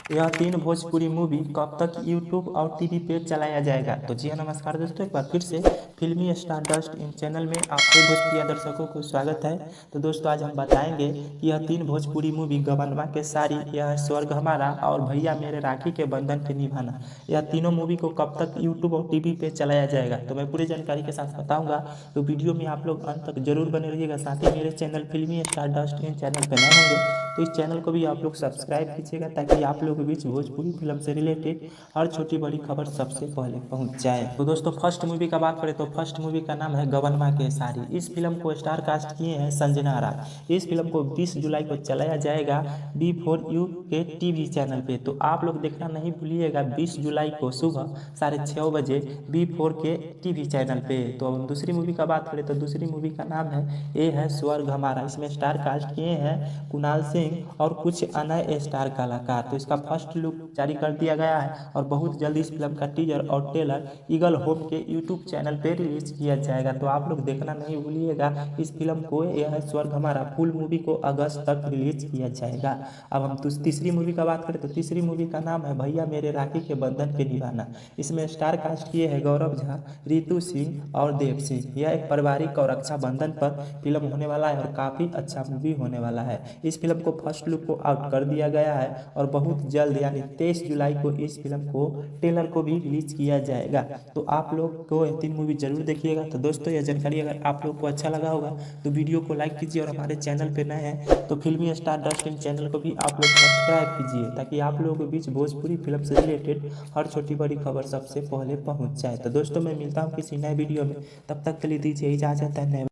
यह तीन भोजपुरी मूवी कब तक यूट्यूब और टीवी पे चलाया जाएगा। तो जी हाँ, नमस्कार दोस्तों, एक बार फिर से फिल्मी स्टार डस्ट इन चैनल में आप सभी भोजपुरी दर्शकों को स्वागत है। तो दोस्तों, आज हम बताएंगे कि यह तीन भोजपुरी मूवी गबनवा के सारी, यह स्वर्ग हमारा और भैया मेरे राखी के बंधन पे निभाना, यह तीनों मूवी को कब तक यूट्यूब और टीवी पे चलाया जाएगा, तो मैं पूरी जानकारी के साथ बताऊंगा। तो वीडियो में आप लोग अंत तक जरूर बने रहिएगा। साथ ही मेरे चैनल फिल्मी स्टार डस्ट इन चैनल पर नए होंगे तो इस चैनल को भी आप लोग सब्सक्राइब कीजिएगा, ताकि आप लोगों के बीच भोजपुरी फिल्म से रिलेटेड हर छोटी बड़ी खबर सबसे पहले पहुंच जाए। तो दोस्तों, फर्स्ट मूवी का बात करें तो फर्स्ट मूवी का नाम है गबनवा के सारी। इस फिल्म को स्टार कास्ट किए हैं संजना राय। इस फिल्म को 20 जुलाई को चलाया जाएगा B4U के टीवी चैनल पे। तो आप लोग देखना नहीं भूलिएगा 20 जुलाई को सुबह 6:30 बजे B4 के टीवी चैनल पे। तो अब दूसरी मूवी का बात करें तो दूसरी मूवी का नाम है ये है स्वर्ग हमारा। इसमें स्टार कास्ट किए हैं कुणाल सिंह और कुछ अन्य स्टार कलाकार। तो इसका फर्स्ट लुक जारी कर दिया गया है और बहुत जल्द इस फिल्म का टीजर और ट्रेलर ईगल होम के यूट्यूब चैनल पे रिलीज किया जाएगा। तो आप लोग देखना नहीं भूलिएगा इस फिल्म को। यह है स्वर्ग हमारा फुल मूवी को अगस्त तक रिलीज किया जाएगा। अब हम तीसरी मूवी का बात करें तो तीसरी मूवी का नाम है भैया मेरे राखी के बंधन पे निभाना। इसमें स्टार कास्ट किए हैं गौरव झा, रितु सिंह और देव सिंह। यह एक पारिवारिक और रक्षाबंधन पर फिल्म होने वाला है और काफ़ी अच्छा मूवी होने वाला है। इस फिल्म को फर्स्ट लुक को आउट कर दिया गया है और बहुत जल्द यानी 23 जुलाई को इस फिल्म को ट्रेलर को भी रिलीज किया जाएगा। तो आप लोग को ये तीन मूवी जरूर देखिएगा। तो दोस्तों, यह जानकारी अगर आप लोग को अच्छा लगा होगा तो वीडियो को लाइक कीजिए और हमारे चैनल पर नए हैं तो फिल्मी स्टार डस्ट इन चैनल को भी आप लोग सब्सक्राइब कीजिए, ताकि आप लोगों के बीच भोजपुरी फिल्म से रिलेटेड हर छोटी बड़ी खबर सबसे पहले पहुंच जाए। तो दोस्तों, मैं मिलता हूँ किसी नए वीडियो में, तब तक के लिए दीजिए इजाजत है।